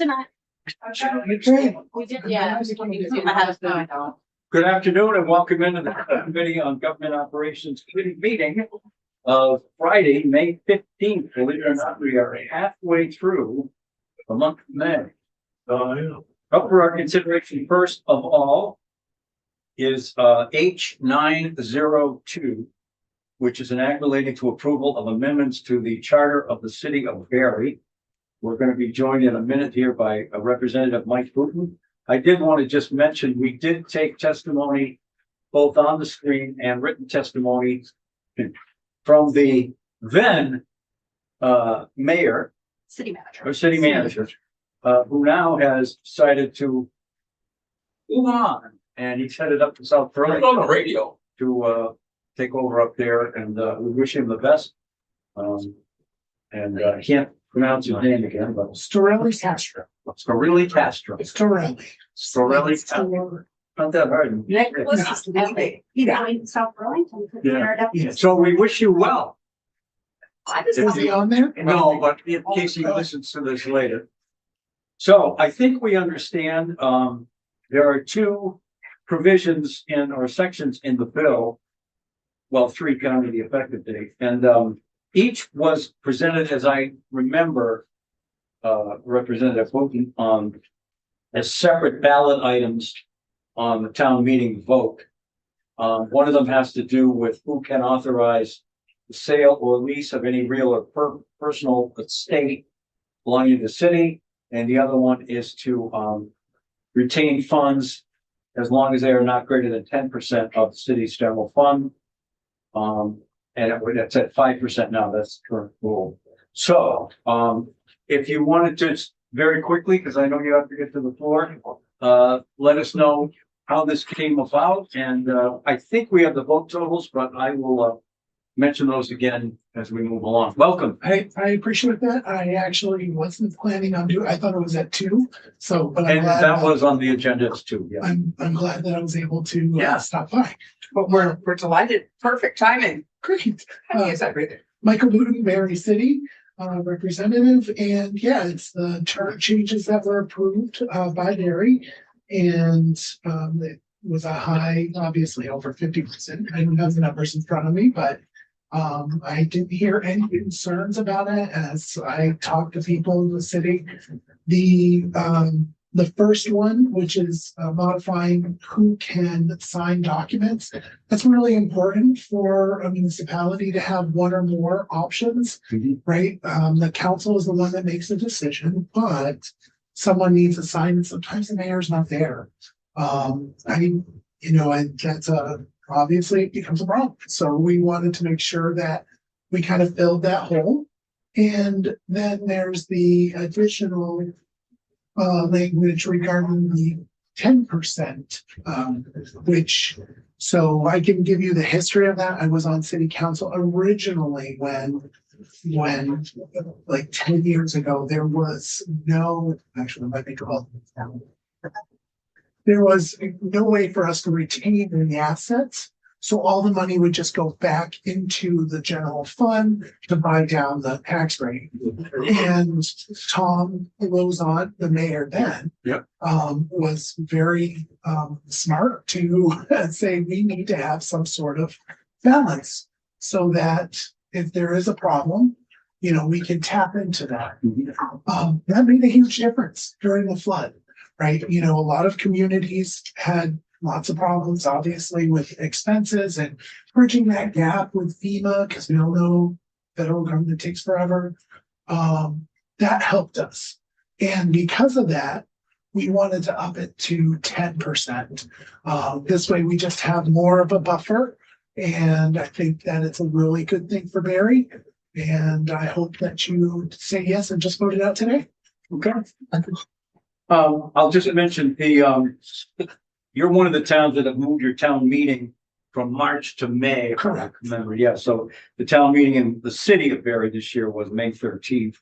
Allison, we did, yeah. Good afternoon and welcome into the Committee on Government Operations Committee meeting of Friday, May 15th. Believe it or not, we are halfway through the month of May. Up for our consideration first of all is H902, which is an act relating to approval of amendments to the charter of the city of Barry. We're going to be joined in a minute here by a Representative Mike Booton. I did want to just mention, we did take testimony both on the screen and written testimony from the then mayor City manager. or city manager, who now has decided to move on, and he's headed up to South Burlington on the radio to take over up there, and we wish him the best. I can't pronounce his name again, but Storelli Castro. Storelli Castro. Storelli. Storelli Castro. Not that hard. Nicholas Ellie. In South Burlington. Yeah. So we wish you well. Is he on there? No, but in case he listens to this later. So I think we understand, there are two provisions in or sections in the bill. Well, three counting the effective date, and each was presented, as I remember, Representative Booton, as separate ballot items on the town meeting vote. One of them has to do with who can authorize the sale or lease of any real or personal estate belonging to the city. And the other one is to retain funds as long as they are not greater than 10% of the city's general fund. And it's at 5% now, that's the current rule. So if you wanted to very quickly, because I know you have to get to the floor, let us know how this came about. And I think we have the vote totals, but I will mention those again as we move along. Welcome. I appreciate that. I actually wasn't planning on doing, I thought it was at 2. So, but I'm And glad that was on the agenda too. Yeah. I'm glad that I was able to Yeah. stop by. but we're delighted. Perfect timing. Great. Yes, I agree. Michael Booton, Barry City representative, and yeah, it's the term changes that were approved by Barry, and it was a high, obviously over 50%. I don't have the numbers in front of me, but I didn't hear any concerns about it as I talked to people in the city. The first one, which is modifying who can sign documents, that's really important for a municipality to have one or more options, right? The council is the one that makes the decision, but someone needs to sign, and sometimes the mayor's not there. And that's obviously it becomes a problem. So we wanted to make sure that we kind of filled that hole. And then there's the additional language regarding the 10%, which, so I can give you the history of that. I was on city council originally when like 10 years ago, there was no, actually, it might be 12. There was no way for us to retain the assets. So all the money would just go back into the general fund to buy down the tax rate. And Tom Lozon, the mayor then, was very smart to say we need to have some sort of balance so that if there is a problem, we can tap into that. That made a huge difference during the flood, right? A lot of communities had lots of problems, obviously, with expenses and bridging that gap with FEMA, because we all know federal government takes forever. That helped us. And because of that, we wanted to up it to 10%. This way we just have more of a buffer. And I think that it's a really good thing for Barry. And I hope that you say yes and just vote it out today. Okay. I'll just mention you're one of the towns that have moved your town meeting from March to May. Correct. Remember, yeah. So the town meeting in the city of Barry this year was May 13th,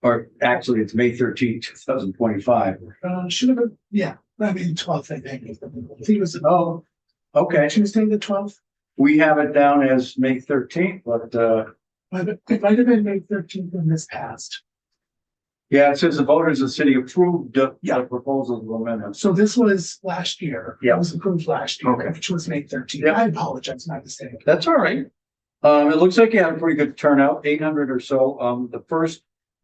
or actually it's May 13th, 2025. Should have been, yeah. I mean, 12th, I think. I think it was, Okay. Tuesday, the 12th. We have it down as May 13th, but It might have been May 13th when this passed. Yeah, it says the voters of the city approved the Yeah. proposal of amendments. So this was last year. Yeah. It was approved last year, Okay. which was May 13th. Yeah. I apologize, my mistake. That's all right. It looks like you had a pretty good turnout, 800 or so. The first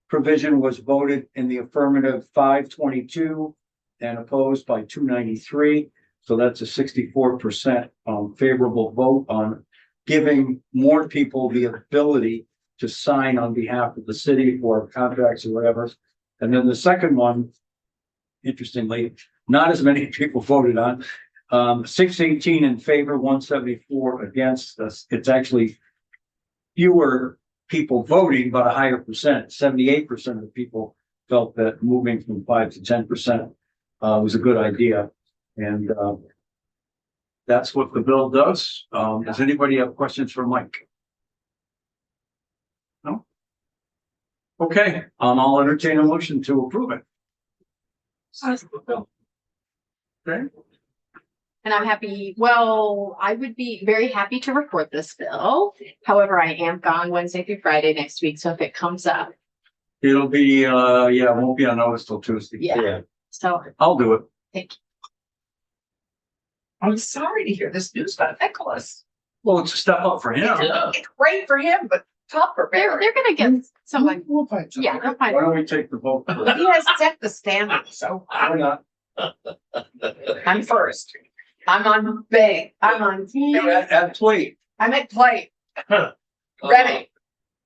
provision was voted in the affirmative 522 and opposed by 293. So that's a 64% favorable vote on giving more people the ability to sign on behalf of the city for contracts or whatever. And then the second one, interestingly, not as many people voted on. 618 in favor, 174 against. It's actually fewer people voting, but a higher percent. 78% of the people felt that moving from 5 to 10% was a good idea. And that's what the bill does. Does anybody have questions for Mike? No? Okay, I'll entertain a motion to approve it. Okay. And I'm happy, well, I would be very happy to report this bill. However, I am gone Wednesday through Friday next week, so if it comes up, It'll be, it won't be on notice till Tuesday. Yeah. so I'll do it. thank you. I'm sorry to hear this news about Nicholas. Well, it's a step up for him. It's great for him, but tough for They're Barry. gonna get someone, We'll find something. yeah, they'll find Why don't we take the vote? He has set the standard, so Why not? I'm first. I'm on bay. I'm on team. At plate. I'm at play. Ready.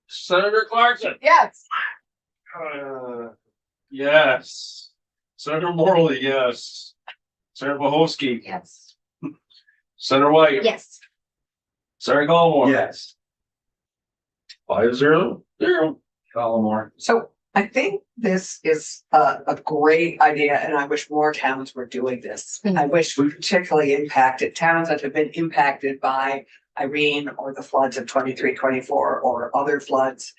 Senator Clarkson. Yes. Yes. Senator Morley, yes. Senator Bohosky, Yes. Senator White. yes. Senator Collmore. Yes. 5-0. Collmore. So I think this is a great idea, and I wish more towns were doing this. I wish we particularly impacted towns that have been impacted by Irene or the floods of 23, 24 or other floods.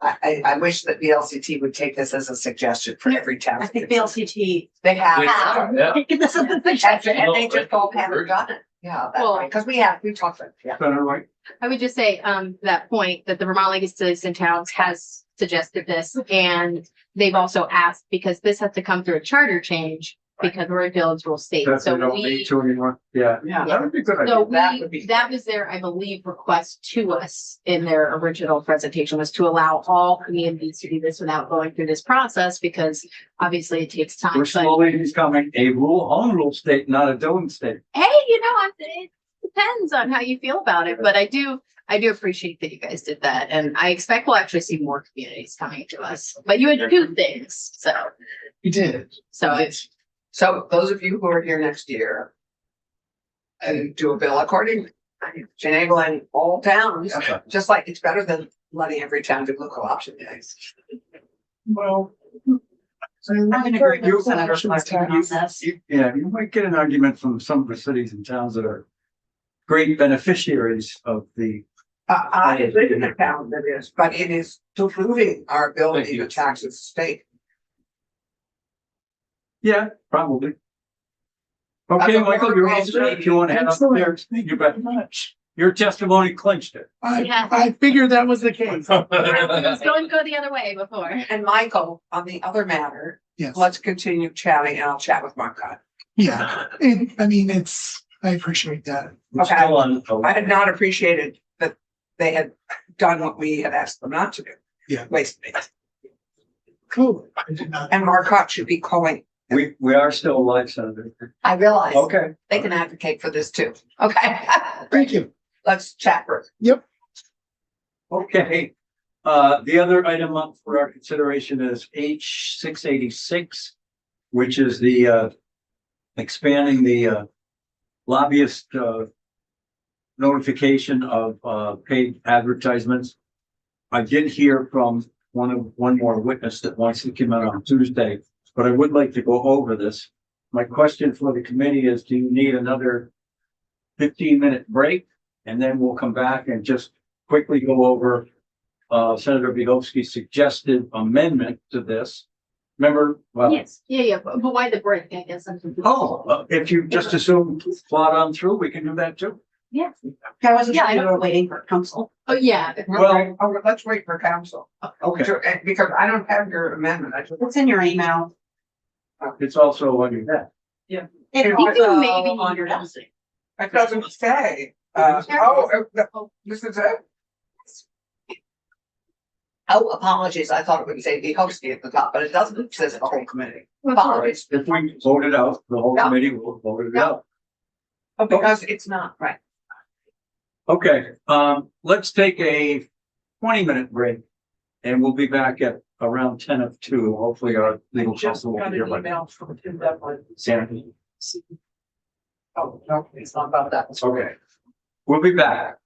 I wish that VLCT would take this as a suggestion for every town. I think VLCT. They have. Yeah. This is the And suggestion. they just all haven't done it. Yeah, that's Well- right, because we talked about it, yeah. Senator White. I would just say, that point that the Vermont League of Cities and Towns has suggested this, and they've also asked, because this has to come through a charter change, because we're a village rule state, That they so don't need we. to anymore. Yeah. Yeah. That would be a good So idea. That would be- that was their, I believe, request to us in their original presentation, was to allow all communities to do this without going through this process, because obviously it takes time, We're but slowly becoming a home rule state, not a doing state. hey, it depends on how you feel about it, but I do appreciate that you guys did that, and I expect we'll actually see more communities coming to us, but you had two things, We did. so it's. So those of you who are here next year and do a bill accordingly, enabling all towns, just like it's better than letting every town do local option days. Well. I'm gonna agree with Senator Clarkson on this. Yeah, you might get an argument from some of the cities and towns that are great beneficiaries of the. I live in a town that is, but it is diluting our ability Thank you. to tax the state. Yeah, probably. Okay, Michael, you're all set. If you want to head up there, Excellent. Thank you you bet. very much. Your testimony clinched it. Yeah. I figured that was the case. I was going to go the other way before. And Michael, on the other matter, Yes. let's continue chatting and I'll chat with Marcotte. Yeah, I appreciate that. We're Okay. still on. I had not appreciated that they had done what we had asked them not to do. Yeah. Waste it. Cool. I did not. And Marcotte should be calling. We are still alive, Senator. I realize Okay. they can advocate for this too. Okay. Thank you. Let's chat further. Okay. The other item up for our consideration is H 686, which is the expanding the lobbyist notification of paid advertisements. I did hear from one more witness that wants to come out on Tuesday, but I would like to go over this. My question for the committee is, do you need another 15-minute break? And then we'll come back and just quickly go over Senator Bohosky's suggested amendment to this. Remember? Well, Yes, yeah, but why the break, I guess. if you just assume plot on through, we can do that too. I wasn't Yeah, sure I you know. were waiting for council. Oh, yeah. Well- Oh, let's wait for council. Okay, Because I don't have your amendment. I just. It's in your email. it's also on your desk. It You also maybe on your need desk. It doesn't say, this is it? Oh, apologies. I thought it would say the hosting at the top, but it doesn't. It says the whole committee. Apologies. If we vote it out, the whole Yeah. committee will vote it Yeah. out. Oh, because it's not, right. Okay, let's take a 20-minute break. And we'll be back at around 10 of 2. Hopefully our legal counsel will be here by then. from Tim Devlin. Sandy. Oh, no, it's not about that. Okay. We'll be back.